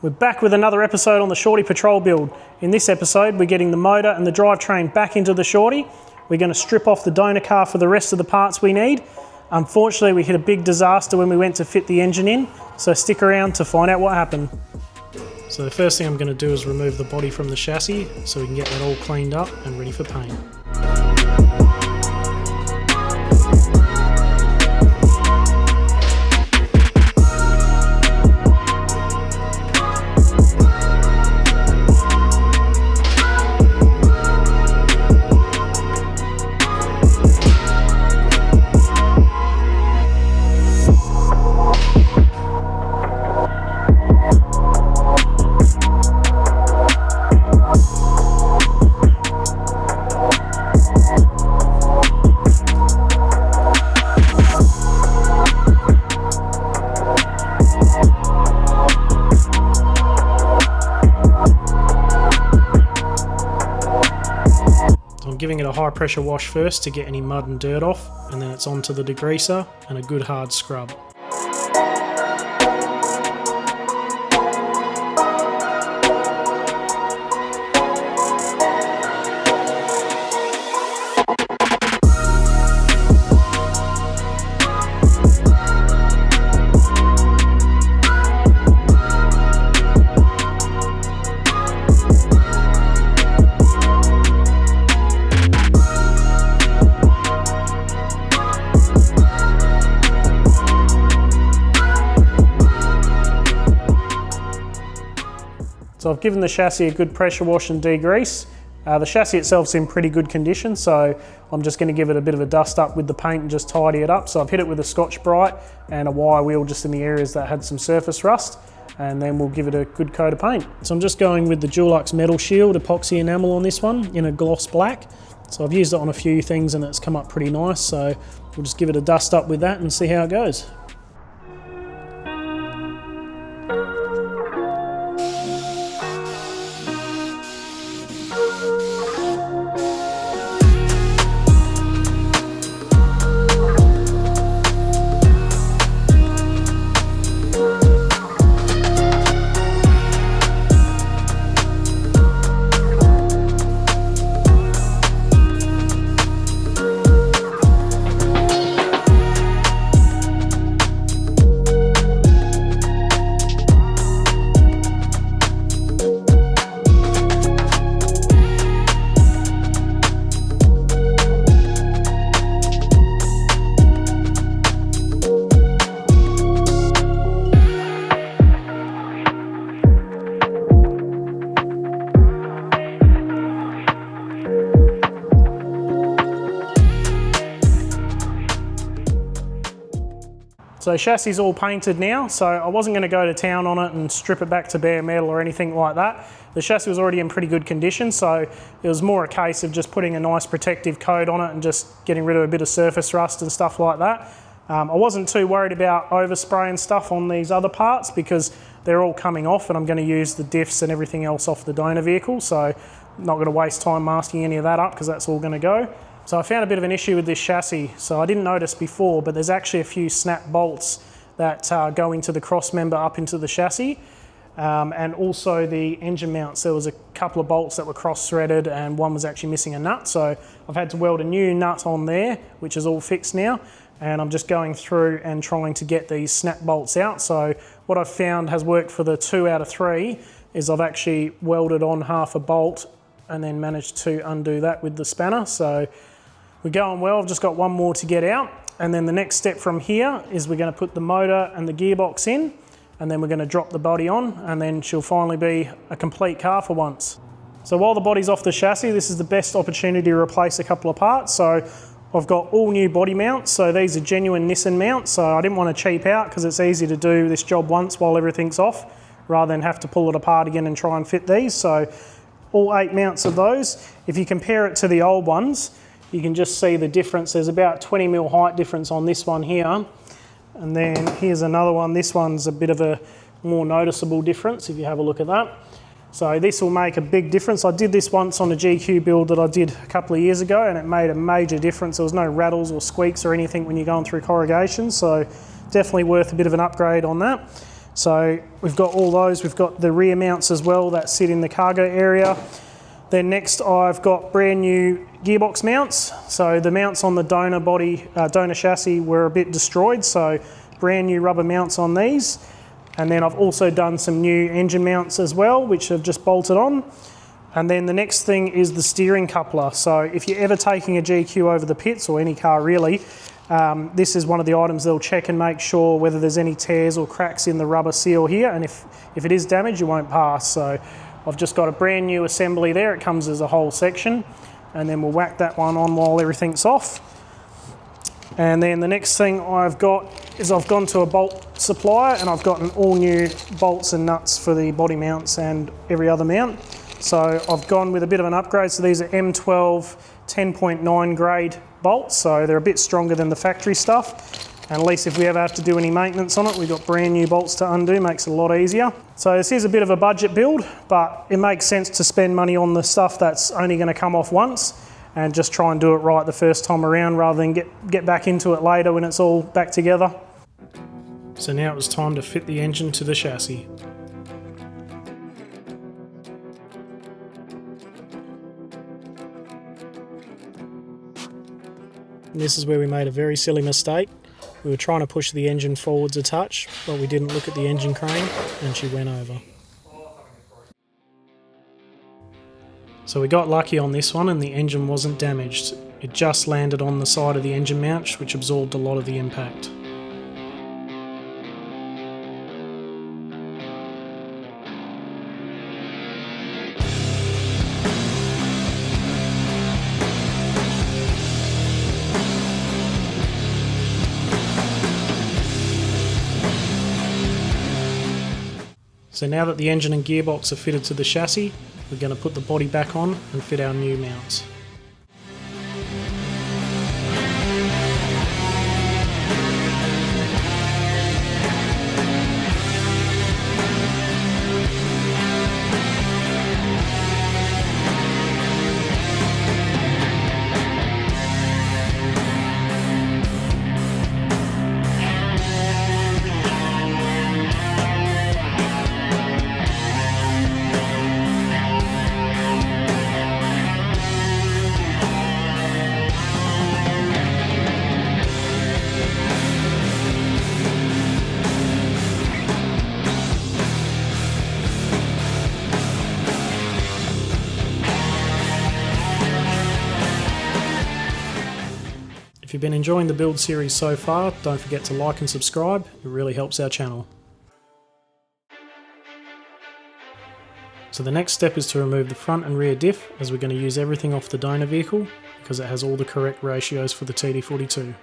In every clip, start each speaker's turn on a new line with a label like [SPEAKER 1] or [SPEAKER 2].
[SPEAKER 1] We're back with another episode on the Shorty Patrol build. In this episode, we're getting the motor and the drivetrain back into the Shorty. We're going to strip off the donor car for the rest of the parts we need. Unfortunately, we hit a big disaster when we went to fit the engine in, so stick around to find out what happened. So the first thing I'm going to do is remove the body from the chassis so we can get that all cleaned up and ready for paint. Giving it a high pressure wash first to get any mud and dirt off, and then it's onto the degreaser and a good hard scrub. So I've given the chassis a good pressure wash and degrease. The chassis itself's in pretty good condition, so I'm just going to give it a bit of a dust up with the paint and just tidy it up. So I've hit it with a Scotch-Brite and a wire wheel just in the areas that had some surface rust, and then we'll give it a good coat of paint. So I'm just going with the Dulux Metal Shield epoxy enamel on this one in a gloss black. So I've used it on a few things and it's come up pretty nice, so we'll just give it a dust up with that and see how it goes. So chassis all painted now, so I wasn't going to go to town on it and strip it back to bare metal or anything like that. The chassis was already in pretty good condition, so it was more a case of just putting a nice protective coat on it and just getting rid of a bit of surface rust and stuff like that. I wasn't too worried about overspraying stuff on these other parts because they're all coming off and I'm going to use the diffs and everything else off the donor vehicle, so I'm not going to waste time masking any of that up because that's all going to go. So I found a bit of an issue with this chassis. So I didn't notice before, but there's actually a few snap bolts that go into the cross member up into the chassis. And also the engine mounts. There was a couple of bolts that were cross-threaded and one was actually missing a nut. So I've had to weld a new nut on there, which is all fixed now. And I'm just going through and trying to get these snap bolts out. So what I've found has worked for the 2 out of 3 is I've actually welded on half a bolt and then managed to undo that with the spanner. So we're going well. I've just got one more to get out. And then the next step from here is we're going to put the motor and the gearbox in, and then we're going to drop the body on, and then she'll finally be a complete car for once. So while the body's off the chassis, this is the best opportunity to replace a couple of parts. So I've got all new body mounts. So these are genuine Nissan mounts. So I didn't want to cheap out because it's easy to do this job once while everything's off rather than have to pull it apart again and try and fit these. So all 8 mounts of those. If you compare it to the old ones, you can just see the difference. There's about 20mm height difference on this one here. And then here's another one. This one's a bit of a more noticeable difference if you have a look at that. So this will make a big difference. I did this once on a GQ build that I did a couple of years ago and it made a major difference. There was no rattles or squeaks or anything when you're going through corrugation. So definitely worth a bit of an upgrade on that. So we've got all those. We've got the rear mounts as well that sit in the cargo area. Then next I've got brand new gearbox mounts. So the mounts on the donor chassis were a bit destroyed, so brand new rubber mounts on these. And then I've also done some new engine mounts as well, which I've just bolted on. And then the next thing is the steering coupler. So if you're ever taking a GQ over the pits, or any car really, this is one of the items they'll check and make sure whether there's any tears or cracks in the rubber seal here, and if it is damaged, you won't pass. So I've just got a brand new assembly there. It comes as a whole section, and then we'll whack that one on while everything's off. And then the next thing I've got is I've gone to a bolt supplier and I've gotten all new bolts and nuts for the body mounts and every other mount. So I've gone with a bit of an upgrade. So these are M12 10.9 grade bolts, so they're a bit stronger than the factory stuff. And at least if we ever have to do any maintenance on it, we've got brand new bolts to undo, makes it a lot easier. So this is a bit of a budget build, but it makes sense to spend money on the stuff that's only going to come off once and just try and do it right the first time around rather than get back into it later when it's all back together. So now it was time to fit the engine to the chassis. And this is where we made a very silly mistake. We were trying to push the engine forwards a touch, but we didn't look at the engine crane and she went over. So we got lucky on this one and the engine wasn't damaged. It just landed on the side of the engine mount, which absorbed a lot of the impact. So now that the engine and gearbox are fitted to the chassis, we're going to put the body back on and fit our new mounts. If you've been enjoying the build series so far, don't forget to like and subscribe, it really helps our channel. So the next step is to remove the front and rear diff, as we're going to use everything off the donor vehicle because it has all the correct ratios for the TD42.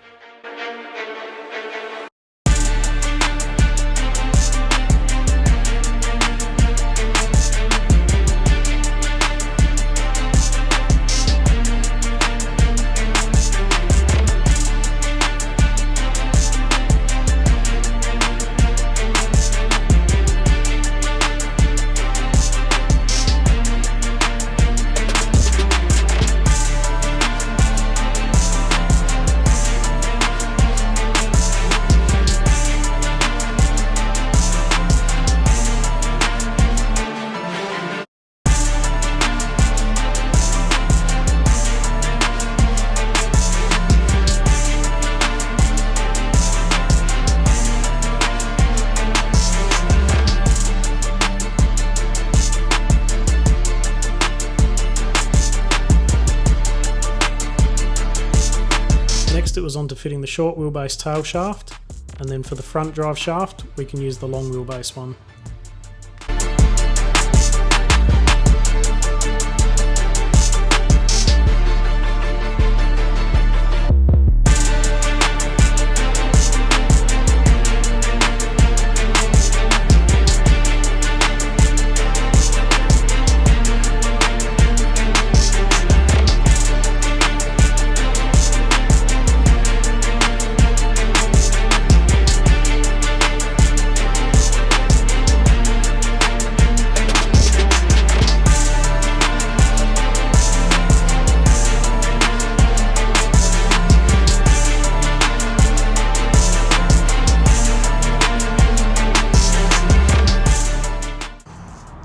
[SPEAKER 1] Next it was on to fitting the short wheelbase tail shaft, and then for the front drive shaft we can use the long wheelbase one.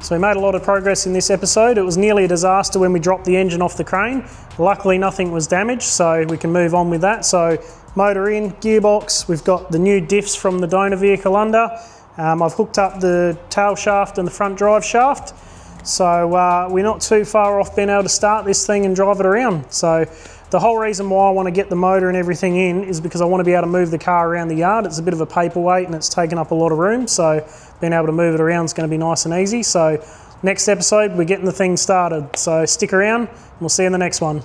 [SPEAKER 1] So we made a lot of progress in this episode. It was nearly a disaster when we dropped the engine off the crane. Luckily nothing was damaged, so we can move on with that. So motor in, gearbox, we've got the new diffs from the donor vehicle under. I've hooked up the tail shaft and the front drive shaft. So we're not too far off being able to start this thing and drive it around. So the whole reason why I want to get the motor and everything in is because I want to be able to move the car around the yard. It's a bit of a paperweight and it's taken up a lot of room, so being able to move it around is going to be nice and easy. So next episode we're getting the thing started, so stick around and we'll see you in the next one.